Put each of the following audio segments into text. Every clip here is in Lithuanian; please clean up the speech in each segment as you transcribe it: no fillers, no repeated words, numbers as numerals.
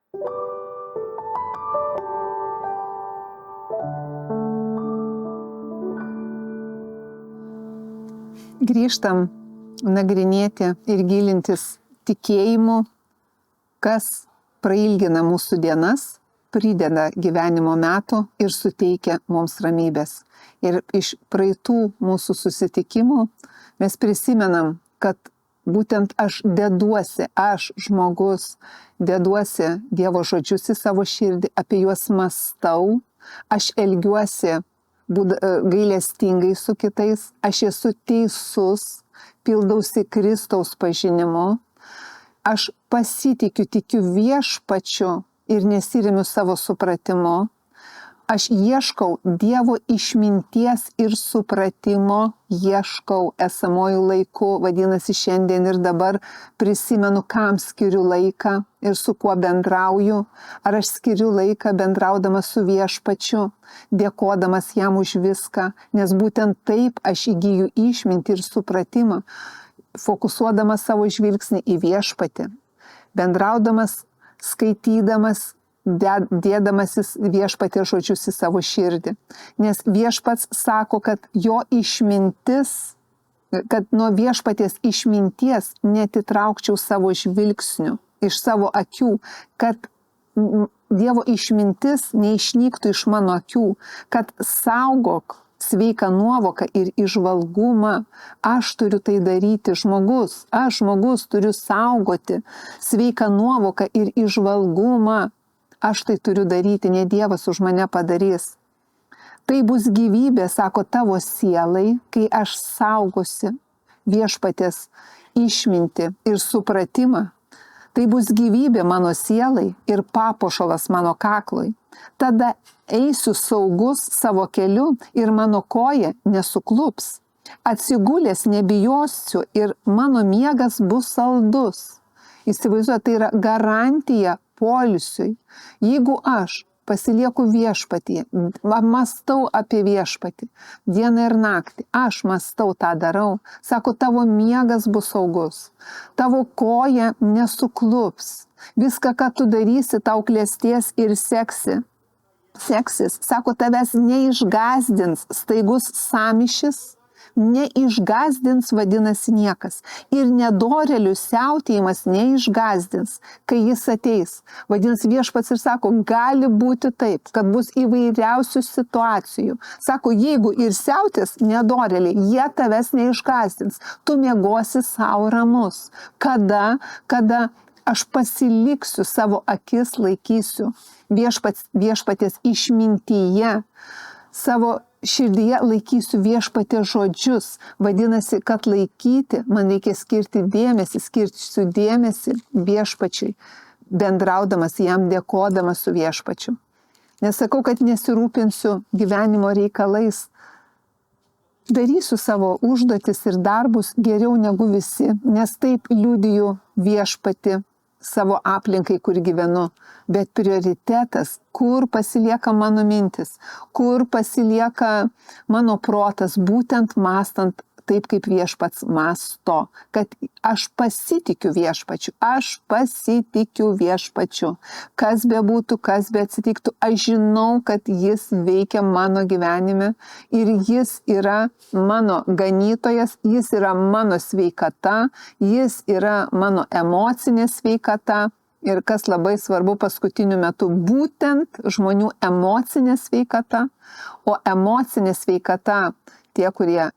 Grįžtam nagrinėti ir gilintis tikėjimu, kas prailgina mūsų dienas, prideda gyvenimo metų ir suteikia mums ramybės. Ir iš praeitų mūsų susitikimų mes prisimenam, kad būtent aš žmogus, deduosi Dievo žodžius į savo širdį, apie juos mąstau, aš elgiuosi gailestingai su kitais, aš esu teisus, pildausi Kristaus pažinimu, aš pasitikiu, tikiu viešpačiu ir nesiremiu savo supratimu, aš ieškau Dievo išminties ir supratimo, ieškau esamojų laiku, vadinasi šiandien ir dabar, prisimenu, kam skiriu laiką ir su kuo bendrauju, ar aš skiriu laiką bendraudamas su viešpačiu, dėkodamas jam už viską, nes būtent taip aš įgyju išmintį ir supratimą, fokusuodamas savo žvilgsnį į viešpatį, bendraudamas, skaitydamas, dėdamasis viešpaties žodžius į savo širdį. Nes viešpats sako, kad jo išmintis, kad nuo viešpaties išminties netitraukčiau savo žvilgsnių iš savo akių, kad Dievo išmintis neišnyktų iš mano akių, kad saugok sveiką nuovoką ir įžvalgumą. Aš turiu tai daryti, aš žmogus turiu saugoti sveiką nuovoką ir įžvalgumą. Aš tai turiu daryti, ne Dievas už mane padarys. Tai bus gyvybė, sako, tavo sielai, kai aš saugosi viešpaties išmintį ir supratimą. Tai bus gyvybė mano sielai ir papuošalas mano kaklui. Tada eisiu saugus savo keliu ir mano koja nesuklups. Atsigulęs nebijosiu ir mano miegas bus saldus. Įsivaizduoju, tai yra garantija poilsiui. Jeigu aš pasilieku viešpatyje, mąstau apie viešpatį, dieną ir naktį, aš mąstau, tą darau, sako, tavo miegas bus saugus, tavo koja nesuklups, viską, ką tu darysi, tau klesties ir seksis. Sako, tavęs neišgazdins staigus sąmyšis, neišgazdins vadinasi niekas. Ir nedorėlių siautėjimas neišgazdins, kai jis ateis. Vadinasi, viešpats ir sako, gali būti taip, kad bus įvairiausių situacijų. Sako, jeigu ir siautės nedorėliai, jie tavęs neišgazdins. Tu miegosi savo ramus. Kada aš pasiliksiu savo akis, laikysiu viešpaties išmintyje, savo širdyje laikysiu viešpaties žodžius. Vadinasi, kad laikyti, man reikia skirsiu dėmesį viešpačiui, bendraudamas jam, dėkodamas su viešpačiu. Nesakau, kad nesirūpinsiu gyvenimo reikalais. Darysiu savo užduotis ir darbus geriau negu visi, nes taip liudiju viešpatį savo aplinkai, kur gyvenu. Bet prioritetas, kur pasilieka mano mintis, kur pasilieka mano protas, būtent mąstant taip, kaip viešpats mąsto, kad aš pasitikiu viešpačiu. Kas bebūtų, kas beatsitiktų, aš žinau, kad jis veikia mano gyvenime ir jis yra mano ganytojas, jis yra mano sveikata, jis yra mano emocinė sveikata. Ir kas labai svarbu paskutiniu metu, būtent žmonių emocinė sveikata, o emocinė sveikata, tie, kurie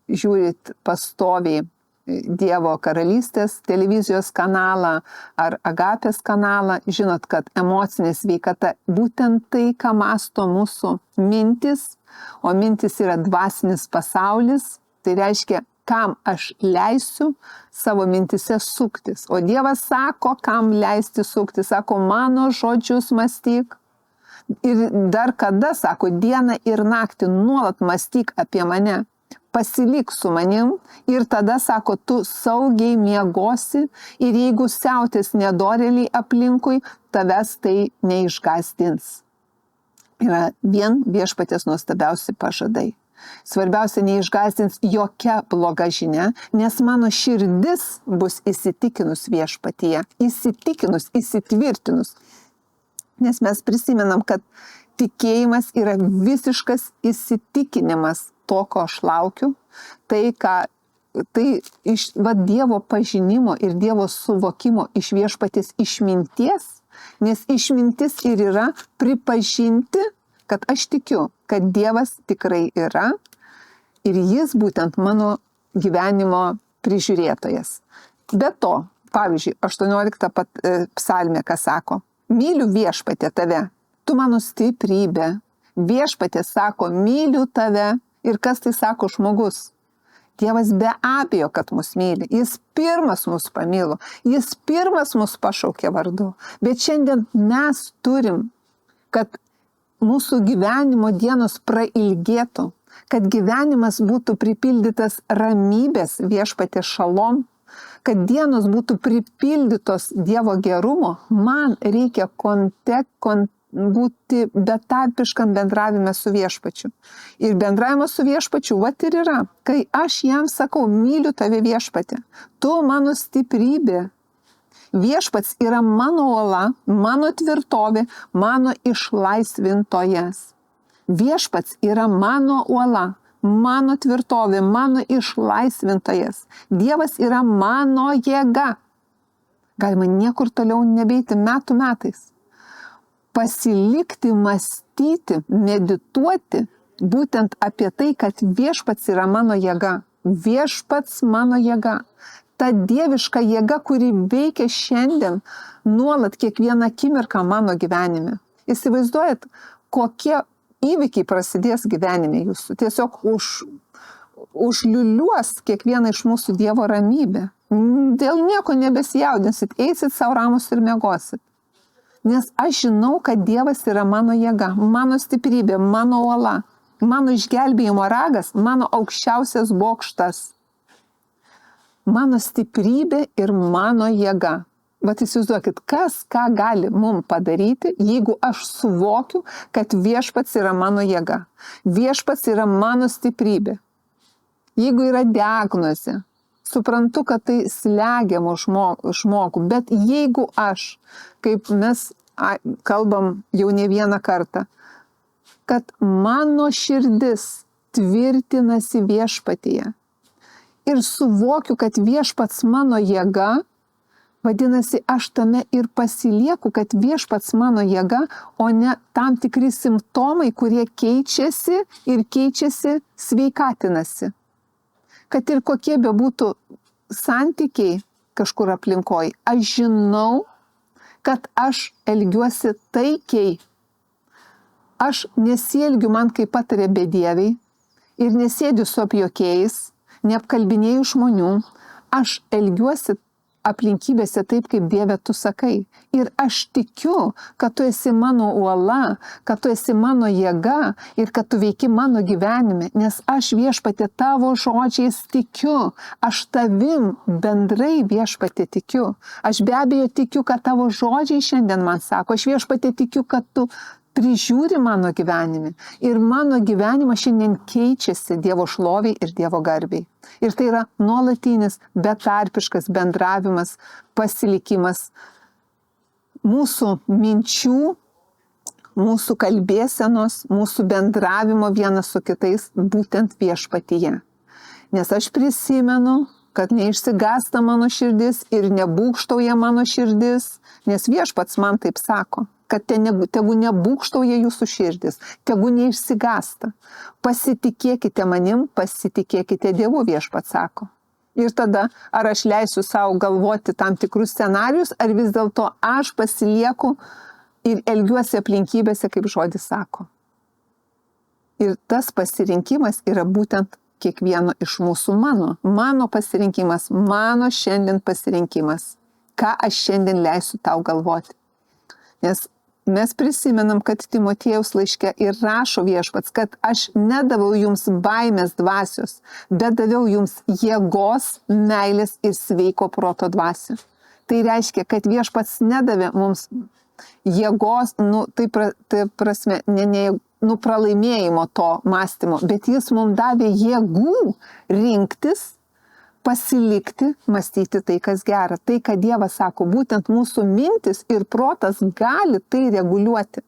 žiūrit pastoviai Dievo karalystės televizijos kanalą ar Agapės kanalą, žinot, kad emocinė sveikata būtent tai, ką mąsto mūsų mintis, o mintis yra dvasinis pasaulis, tai reiškia, kam aš leisiu savo mintise suktis. O Dievas sako, kam leisti suktis, sako, mano žodžius mąstyk. Ir dar kada, sako, dieną ir naktį nuolat mąstyk apie mane. Pasilik su manim ir tada, sako, tu saugiai miegosi ir jeigu siautės nedorėliai aplinkui, tavęs tai neišgazdins. Yra vien viešpaties nuostabiausi pažadai. Svarbiausia, neišgazdins jokia bloga žinia, nes mano širdis bus įsitikinus viešpatyje, įsitvirtinus. Nes mes prisimenam, kad tikėjimas yra visiškas įsitikinimas to, ko aš laukiu, Dievo pažinimo ir Dievo suvokimo iš viešpaties išminties, nes išmintis ir yra pripažinti, kad aš tikiu, kad Dievas tikrai yra ir jis būtent mano gyvenimo prižiūrėtojas. Be to, pavyzdžiui, 18 psalmė, ką sako, myliu viešpatė tave, tu mano stiprybė. Viešpatė sako, myliu tave. Ir kas tai sako žmogus? Dievas be abejo, kad mus myli. Jis pirmas mus pamilo. Jis pirmas mus pašaukė vardu. Bet šiandien mes turim, kad mūsų gyvenimo dienos prailgėtų, kad gyvenimas būtų pripildytas ramybės viešpatės šalom, kad dienos būtų pripildytos Dievo gerumo, man reikia būti betarpiškam bendravime su viešpačiu. Ir bendravimas su viešpačiu, ir yra, kai aš jam sakau, myliu tave viešpatė, tu mano stiprybė. Viešpats yra mano uola, mano tvirtovė, mano išlaisvintojas. Viešpats yra mano uola, mano tvirtovė, mano išlaisvintojas. Dievas yra mano jėga. Galima niekur toliau nebeiti metais. Pasilikti, mąstyti, medituoti būtent apie tai, kad viešpats yra mano jėga. Viešpats mano jėga. Ta dieviška jėga, kuri veikia šiandien nuolat kiekvieną akimirką mano gyvenime. Įsivaizduojat, kokie įvykiai prasidės gyvenime jūsų. Tiesiog užliuliuos kiekvieną iš mūsų Dievo ramybę. Dėl nieko nebesijaudinsit, eisit savo ramus ir miegosit. Nes aš žinau, kad Dievas yra mano jėga, mano stiprybė, mano uola, mano išgelbėjimo ragas, mano aukščiausias bokštas. Mano stiprybė ir mano jėga. Vat įsivaizduokit, kas ką gali mum padaryti, jeigu aš suvokiu, kad viešpats yra mano jėga. Viešpats yra mano stiprybė. Jeigu yra diagnozė, suprantu, kad tai slegia mūsų žmogų, bet jeigu aš, kaip mes kalbam jau ne vieną kartą, kad mano širdis tvirtinasi viešpatyje ir suvokiu, kad viešpats mano jėga, vadinasi, aš tame ir pasilieku, kad viešpats mano jėga, o ne tam tikri simptomai, kurie keičiasi ir keičiasi, sveikatinasi. Kad ir kokie bebūtų santykiai kažkur aplinkoj, aš žinau, kad aš elgiuosi taikiai. Aš nesielgiu man kaip patarė bedieviai ir nesėdžiu su apjuokėjais, neapkalbinėju žmonių. Aš elgiuosi aplinkybėse taip, kaip Dieve tu sakai. Ir aš tikiu, kad tu esi mano uola, kad tu esi mano jėga ir kad tu veiki mano gyvenime, nes aš viešpatė tavo žodžiais tikiu. Aš tavim bendrai viešpatė tikiu. Aš be abejo tikiu, kad tavo žodžiai šiandien man sako. Aš viešpatė tikiu, kad tu prižiūri mano gyvenime. Ir mano gyvenimas šiandien keičiasi Dievo šloviai ir Dievo garbiai. Ir tai yra nuolatinis, betarpiškas bendravimas, pasilikimas mūsų minčių, mūsų kalbėsenos, mūsų bendravimo vienas su kitais būtent viešpatyje. Nes aš prisimenu, kad neišsigąsta mano širdis ir nebūgštauja mano širdis, nes viešpats man taip sako, kad tegu nebūgštauja jūsų širdis, tegu neišsigąsta. Pasitikėkite manim, pasitikėkite Dievu, viešpats sako. Ir tada, ar aš leisiu savo galvoti tam tikrus scenarius, ar vis dėlto aš pasilieku ir elgiuosi aplinkybėse, kaip žodis sako. Ir tas pasirinkimas yra būtent kiekvieno iš mūsų mano pasirinkimas, mano šiandien pasirinkimas. Ką aš šiandien leisiu tau galvoti. Nes mes prisimenam, kad Timotiejaus laiške ir rašo viešpats, kad aš nedavau jums baimės dvasios, bet daviau jums jėgos, meilės ir sveiko proto dvasių. Tai reiškia, kad viešpats nedavė mums jėgos, pralaimėjimo to mąstymo, bet jis mums davė jėgų rinktis, pasilikti, mąstyti tai, kas gera. Tai, ką Dievas sako, būtent mūsų mintis ir protas gali tai reguliuoti.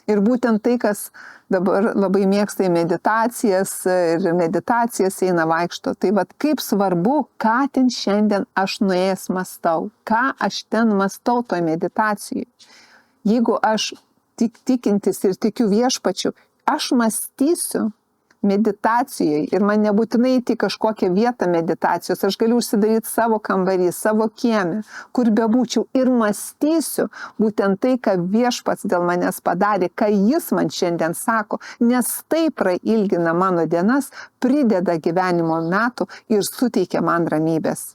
Ir būtent tai, kas dabar labai mėgsta į meditacijas ir meditacijas eina vaikšto. Tai vat kaip svarbu, ką ten šiandien aš nuėjęs mąstau, ką aš ten mąstau toj meditacijai. Jeigu aš tikintis ir tikiu viešpačiu, aš mąstysiu meditacijai ir man nebūtinai į kažkokią vietą meditacijos, aš galiu užsidaryti savo kambarį, savo kiemę, kur bebūčiau ir mąstysiu būtent tai, ką viešpats dėl manęs padarė, ką jis man šiandien sako, nes tai prailgina mano dienas, prideda gyvenimo metų ir suteikia man ramybės.